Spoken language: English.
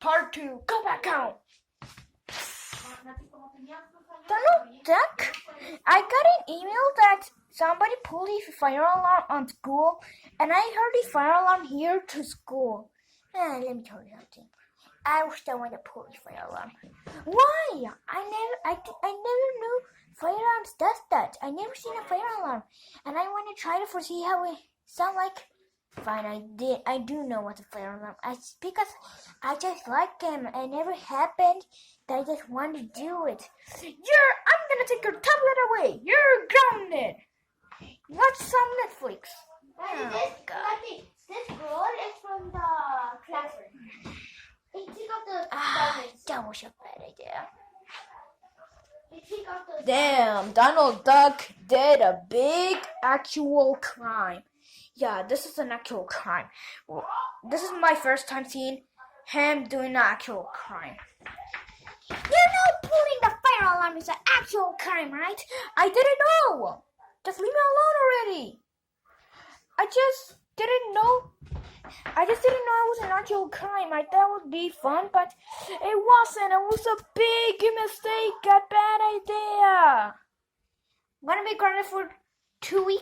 Part 2. Go back home. Donald Duck, I got an email that somebody pulled a fire alarm on school, and I heard a fire alarm here to school. Let me tell you something. I was the one that pulled the fire alarm. Why? I never knew fire alarms does that. I never seen a fire alarm, and I want to try it for see how it sound like. Fine, I do know what a fire alarm is because I just like them. It never happened that I just want to do it. I'm gonna take your tablet away. You're grounded. Watch some Netflix. This girl is from the classroom. That was a bad idea. Damn, Donald Duck did a big actual crime. Yeah, this is an actual crime. This is my first time seeing him doing an actual crime. You know pulling the fire alarm is an actual crime, right? I didn't know. Just leave me alone already. I just didn't know it was an actual crime. I thought it would be fun, but it wasn't. It was a big mistake, a bad idea. I'm gonna be grounded for 2 weeks.